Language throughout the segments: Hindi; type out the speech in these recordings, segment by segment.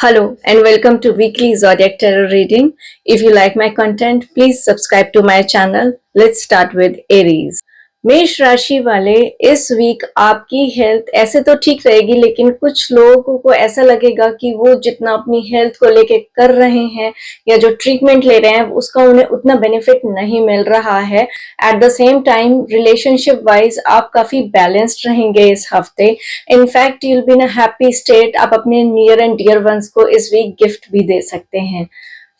Hello and welcome to weekly Zodiac Tarot reading. If you like my content, please subscribe to my channel. Let's start with Aries. मेष राशि वाले, इस वीक आपकी हेल्थ ऐसे तो ठीक रहेगी, लेकिन कुछ लोगों को ऐसा लगेगा कि वो जितना अपनी हेल्थ को लेके कर रहे हैं या जो ट्रीटमेंट ले रहे हैं उसका उन्हें उतना बेनिफिट नहीं मिल रहा है। Eight the same time relationship wise आप काफी बैलेंस्ड रहेंगे इस हफ्ते। In fact you'll be in a happy state. आप अपने नियर एंड डियर वंस को इस वीक गिफ्ट भी दे सकते हैं।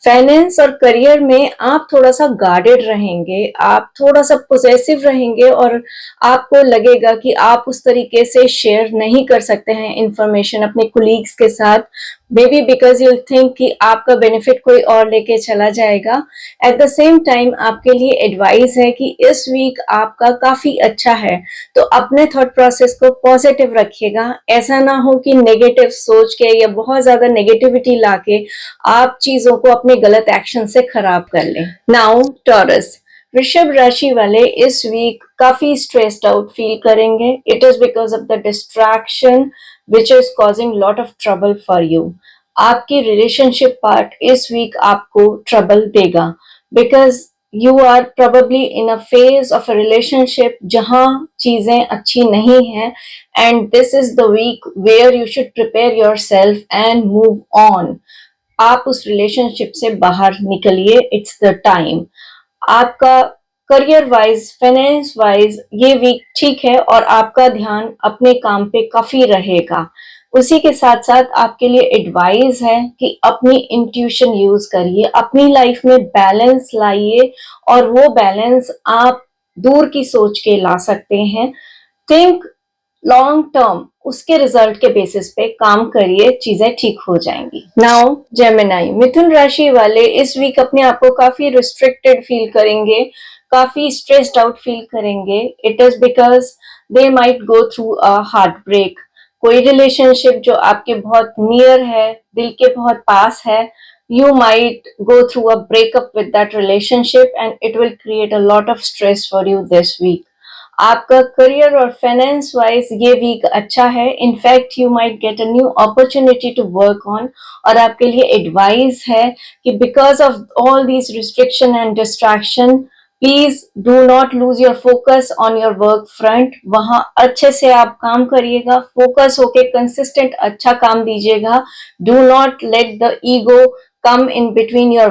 फाइनेंस और करियर में आप थोड़ा सा गार्डेड रहेंगे, आप थोड़ा सा पोजेसिव रहेंगे और आपको लगेगा कि आप उस तरीके से शेयर नहीं कर सकते हैं इंफॉर्मेशन अपने कुलीग्स के साथ, may be because you think कि आपका बेनिफिट कोई और लेके चला जाएगा। एट द सेम टाइम आपके लिए एडवाइस है कि इस वीक आपका काफी अच्छा है, तो अपने थॉट प्रोसेस को पॉजिटिव रखिएगा। ऐसा ना हो कि नेगेटिव सोच के या बहुत ज्यादा नेगेटिविटी लाके आप चीजों को अपने गलत एक्शन से खराब कर लें। नाउ टॉरस, वृषभ राशि वाले इस वीक काफी स्ट्रेस्ड आउट फील करेंगे। It is because of the distraction which is causing lot of trouble for you. आपकी रिलेशनशिप पार्ट इस वीक आपको ट्रबल देगा because you are probably in a phase of a relationship जहां चीजें अच्छी नहीं हैं, and this is the week where you should prepare your self and move on. आप उस रिलेशनशिप से बाहर निकलिए, इट्स द टाइम। आपका करियर वाइज, फाइनेंस वाइज ये वीक ठीक है और आपका ध्यान अपने काम पे काफी रहेगा। उसी के साथ साथ आपके लिए एडवाइस है कि अपनी इंट्यूशन यूज करिए, अपनी लाइफ में बैलेंस लाइए और वो बैलेंस आप दूर की सोच के ला सकते हैं। थिंक लॉन्ग टर्म, उसके रिजल्ट के बेसिस पे काम करिए, चीजें ठीक हो जाएंगी। नाउ जेमिनाई, मिथुन राशि वाले इस वीक अपने आप को काफी रिस्ट्रिक्टेड फील करेंगे, काफी स्ट्रेस्ड आउट फील करेंगे। It is because they might go through a heart break. कोई रिलेशनशिप जो आपके बहुत नियर है, दिल के बहुत पास है, you might go through a breakup with that relationship and it will create a lot of stress for you this week. आपका करियर और फाइनेंस वाइज ये वीक अच्छा है। In fact you might get a new opportunity to work on, और आपके लिए एडवाइस है कि because of all these restriction and distraction, please do not lose your focus on your work front. वहां अच्छे से आप काम करिएगा, फोकस होके कंसिस्टेंट अच्छा काम दीजिएगा। Do not let the ego come in between your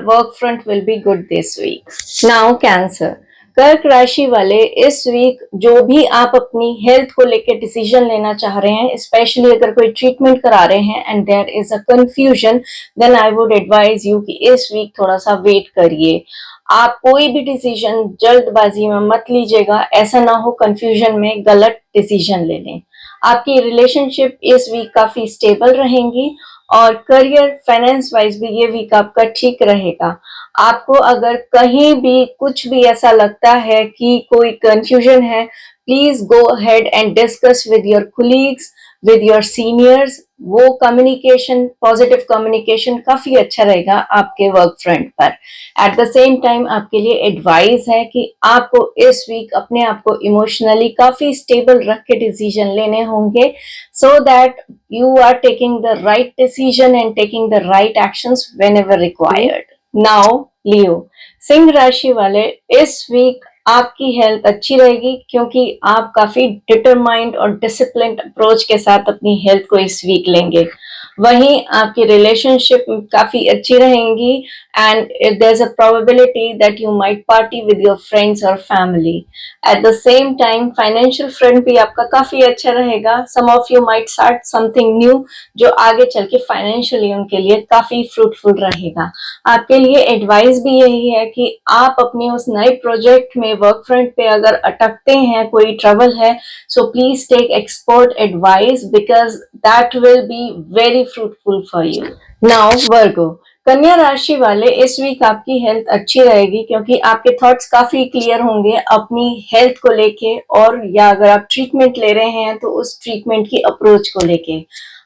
work front will be good this week. Now Cancer, कर्क राशि वाले इस वीक जो भी आप अपनी हेल्थ को लेकर डिसीजन लेना चाह रहे हैं, स्पेशली अगर कोई ट्रीटमेंट करा रहे हैं and there is a confusion, then I would advise you कि इस वीक थोड़ा सा वेट करिए। आप कोई भी डिसीजन जल्दबाजी में मत लीजिएगा, ऐसा ना हो कंफ्यूजन में गलत डिसीजन ले लें। आपकी रिलेशनशिप इस वीक काफी स्टेबल रहेंगी और करियर फाइनेंस वाइज भी ये वीक आपका ठीक रहेगा। आपको अगर कहीं भी कुछ भी ऐसा लगता है कि कोई कंफ्यूजन है, please go ahead and discuss with your colleagues, with your seniors. वो कम्युनिकेशन, पॉजिटिव कम्युनिकेशन काफी अच्छा रहेगा आपके वर्क फ्रंट पर। एट द सेम टाइम आपके लिए एडवाइस है कि आपको इस वीक अपने आप को इमोशनली काफी स्टेबल रख के डिसीजन लेने होंगे, so that you are taking the right decision and taking the right actions whenever required. Now Leo, Singh राशि वाले इस वीक आपकी हेल्थ अच्छी रहेगी क्योंकि आप काफी डिटरमाइंड और डिसिप्लिन्ड अप्रोच के साथ अपनी हेल्थ को इस वीक लेंगे। वहीं आपकी रिलेशनशिप काफी अच्छी रहेंगी and there is a probability that you might party with your friends और फैमिली। At the same time financial front भी आपका काफी अच्छा रहेगा। Some of you might start something new जो आगे चल के फाइनेंशियली उनके लिए काफी फ्रूटफुल रहेगा। आपके लिए एडवाइस भी यही है कि आप अपने उस नए प्रोजेक्ट में वर्क फ्रंट पे अगर अटकते हैं, कोई ट्रबल है, so please take expert advice because that will be very fruitful for you. Now Virgo, कन्या राशि वाले इस वीक आपकी हेल्थ अच्छी रहेगी क्योंकि आपके थॉट्स काफी क्लियर होंगे अपनी हेल्थ को लेके, और या अगर आप ट्रीटमेंट ले रहे हैं तो उस ट्रीटमेंट की अप्रोच को लेके।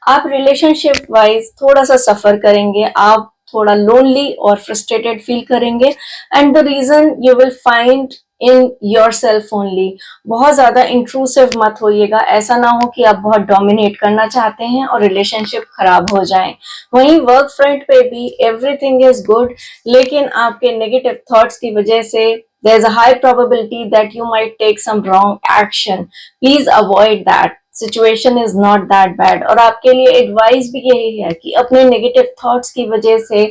आप रिलेशनशिप वाइज थोड़ा सा सफर करेंगे, आप थोड़ा लोनली और फ्रस्ट्रेटेड फील करेंगे, and the reason you will find in your self only. बहुत ज्यादा इंट्रूसिव मत होइएगा, ऐसा ना हो कि आप बहुत डोमिनेट करना चाहते हैं और रिलेशनशिप खराब हो जाए। वहीं वर्क फ्रंट पे भी एवरीथिंग इज गुड, लेकिन आपके नेगेटिव थॉट्स की वजह से there's a high probability that you might take some wrong action. Please avoid that. Situation is not that bad. और आपके लिए एडवाइस भी यही है कि अपने नेगेटिव थॉट्स की वजह से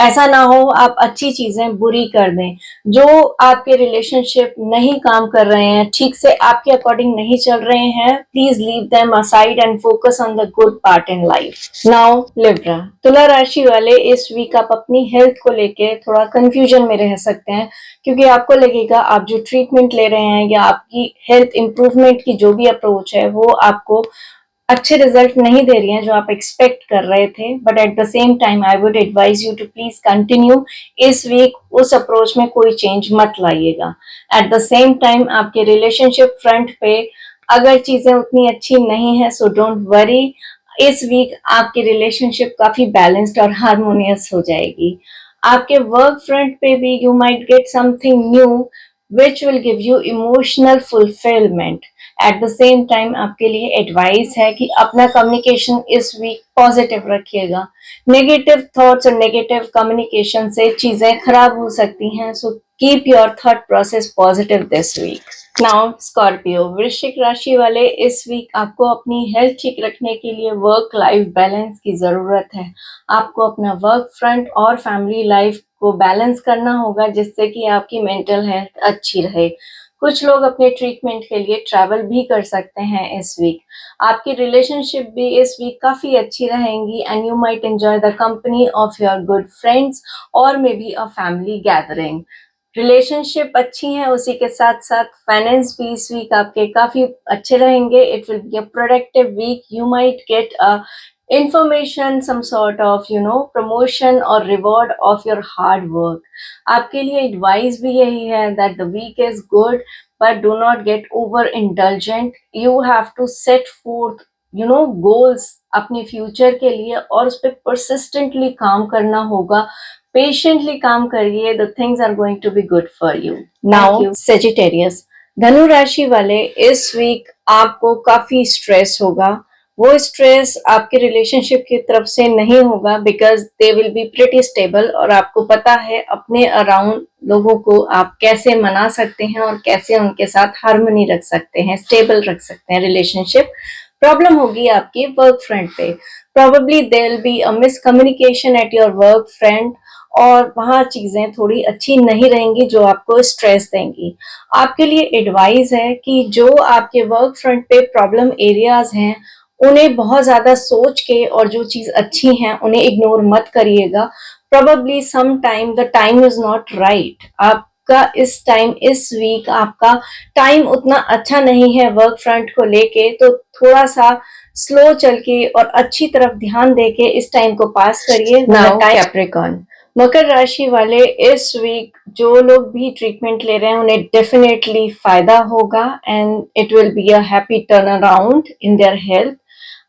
ऐसा ना हो आप अच्छी चीजें बुरी कर दें। जो आपके रिलेशनशिप नहीं काम कर रहे हैं, ठीक से आपके अकॉर्डिंग नहीं चल रहे हैं, please leave them aside and focus on the good part in life. Now Libra, तुला राशि वाले, इस वीक आप अपनी हेल्थ को लेके थोड़ा कंफ्यूजन में रह सकते हैं, क्योंकि आपको लगेगा आप जो ट्रीटमेंट ले रहे हैं या आपकी हेल्थ इंप्रूवमेंट की जो भी अप्रोच है वो आपको अच्छे रिजल्ट नहीं दे रही हैं जो आप एक्सपेक्ट कर रहे थे। But at the same time I would advise you to please continue. इस वीक उस अप्रोच में कोई चेंज मत लाइएगा। एट द सेम टाइम आपके रिलेशनशिप फ्रंट पे अगर चीजें उतनी अच्छी नहीं है, सो डोंट वरी। इस वीक आपकी रिलेशनशिप काफी बैलेंस्ड और हार्मोनियस हो जाएगी। आपके वर्क फ्रंट पे भी you might get something new which will give you emotional fulfilment. At the same time आपके लिए एडवाइस है कि अपना कम्युनिकेशन इस वीक पॉजिटिव रखिएगा। नेगेटिव थॉट्स और नेगेटिव कम्युनिकेशन से चीजें खराब हो सकती हैं, so keep your thought process positive this week. Now Scorpio, वृश्चिक राशि वाले, इस वीक आपको अपनी हेल्थ ठीक रखने के लिए वर्क लाइफ बैलेंस की जरूरत है। आपको अपना वर्क फ्रंट और फैमिली लाइफ को बैलेंस करना होगा, जिससे कि आपकी मेंटल हेल्थ अच्छी रहे। कुछ लोग अपने ट्रीटमेंट के लिए ट्रैवल भी कर सकते हैं इस वीक। आपकी रिलेशनशिप भी इस वीक काफी अच्छी रहेंगी and you might enjoy the company of your good friends और may be a family gathering. Relationship अच्छी है, उसी के साथ साथ फाइनेंस भी इस वीक आपके काफी अच्छे रहेंगे। It will be a productive week. You might get a information, some sort of promotion or reward of your hard work. आपके लिए एडवाइस भी यही है that the week is good but do not get over indulgent. You have to set forth goals अपने फ्यूचर के लिए और उस पर persistently काम करना होगा। पेशेंटली काम करिए, the things are going to be good for you. Now Sagittarius, धनु राशि वाले, इस वीक आपको काफी स्ट्रेस होगा। वो स्ट्रेस आपके रिलेशनशिप की तरफ से नहीं होगा because they will be pretty stable, और आपको पता है अपने अराउंड लोगों को आप कैसे मना सकते हैं और कैसे उनके साथ हार्मनी रख सकते हैं, स्टेबल रख सकते हैं रिलेशनशिप। प्रॉब्लम होगी आपकी वर्क फ्रंट पे। Probably there will be a miscommunication at your work front और वहां चीजें थोड़ी अच्छी नहीं रहेंगी जो आपको स्ट्रेस देंगी। आपके लिए एडवाइस है कि जो आपके वर्क फ्रंट पे प्रॉब्लम एरियाज हैं उन्हें बहुत ज्यादा सोच के और जो चीज अच्छी हैं उन्हें इग्नोर मत करिएगा। Probably some time the time is not right. आपका इस टाइम, इस वीक आपका टाइम उतना अच्छा नहीं है वर्क फ्रंट को लेके, तो थोड़ा सा स्लो चल के और अच्छी तरफ ध्यान देके इस टाइम को पास करिए। नाउ कैप्रिकॉर्न, मकर राशि वाले, इस वीक जो लोग भी ट्रीटमेंट ले रहे हैं उन्हें डेफिनेटली फायदा होगा and it will be a happy turn around in their health.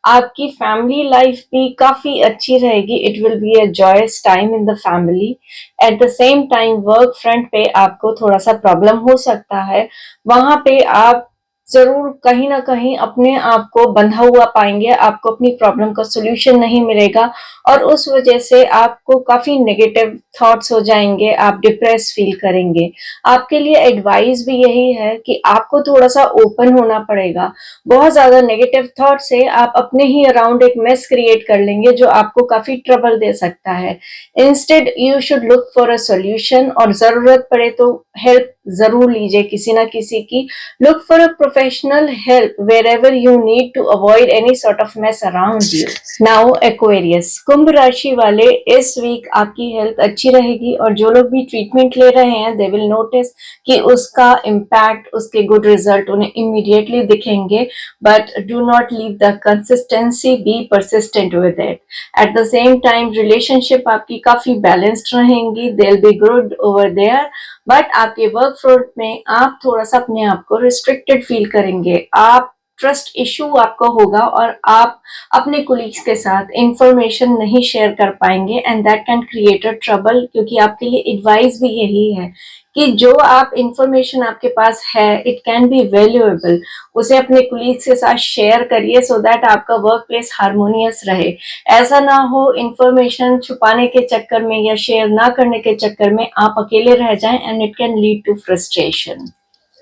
आपकी फैमिली लाइफ भी काफी अच्छी रहेगी। It will be a joyous time in the family. At the same time work front पे आपको थोड़ा सा प्रॉब्लम हो सकता है, वहां पे आप जरूर कहीं ना कहीं अपने आप को बंधा हुआ पाएंगे, आपको अपनी प्रॉब्लम का सोल्यूशन नहीं मिलेगा और उस वजह से आपको काफी नेगेटिव थॉट्स हो जाएंगे, आप डिप्रेस फील करेंगे। आपके लिए एडवाइस भी यही है कि आपको थोड़ा सा ओपन होना पड़ेगा। बहुत ज्यादा नेगेटिव थॉट से आप अपने ही अराउंड एक मेस क्रिएट कर लेंगे जो आपको काफी ट्रबल दे सकता है। Instead you should look for a solution, और जरूरत पड़े तो हेल्प जरूर लीजिए किसी ना किसी की। Look for a professional help wherever you need to avoid any sort of mess around you. Now Aquarius, कुंभ राशि वाले, इस वीक आपकी हेल्थ अच्छी रहेगी और जो लोग भी ट्रीटमेंट ले रहे हैं दे विल नोटिस कि उसका इम्पैक्ट, उसके गुड रिजल्ट उन्हें इमीडिएटली दिखेंगे। But do not leave the consistency, be persistent with it. At the same time relationship आपकी काफी बैलेंस्ड रहेंगी, they will be good over there. But आपके वर्क फ्रंट में आप थोड़ा सा अपने आप को रिस्ट्रिक्टेड फील करेंगे। आप ट्रस्ट इशू आपको होगा और आप अपने कोलीग्स के साथ इंफॉर्मेशन नहीं शेयर कर पाएंगे and that can create a trouble. क्योंकि आपके लिए एडवाइस भी यही है कि जो आप इंफॉर्मेशन आपके पास है इट कैन बी वैल्यूएबल, उसे अपने कोलीग्स के साथ शेयर करिए सो दैट आपका वर्क प्लेस हारमोनियस रहे। ऐसा ना हो इंफॉर्मेशन छुपाने के चक्कर में या शेयर ना करने के चक्कर में आप अकेले रह जाएं and it can lead to frustration.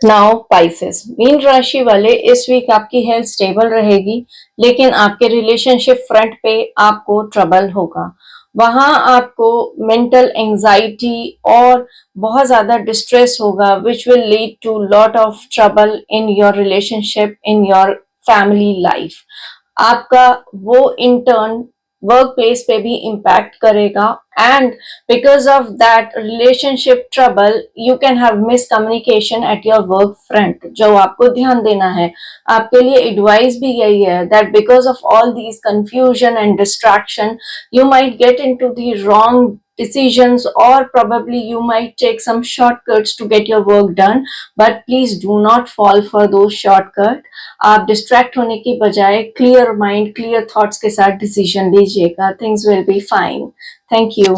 Now Pisces, मीन राशि वाले, इस वीक आपकी हेल्थ स्टेबल रहेगी लेकिन आपके रिलेशनशिप फ्रंट पे आपको ट्रबल होगा। वहां आपको मेंटल एंजाइटी और बहुत ज्यादा डिस्ट्रेस होगा which will lead to lot of trouble in your relationship, in your family life. आपका वो इंटर्न वर्क प्लेस पे भी इम्पैक्ट करेगा and because of that relationship trouble you can have miscommunication at your work front. जो आपको ध्यान देना है, आपके लिए एडवाइस भी यही है that because of all these confusion and distraction you might get into the wrong decisions or probably you might take some shortcuts to get your work done, but please do not fall for those shortcuts। आप distract होने की बजाय clear mind clear thoughts के साथ decision लीजिएगा, things will be fine। thank you।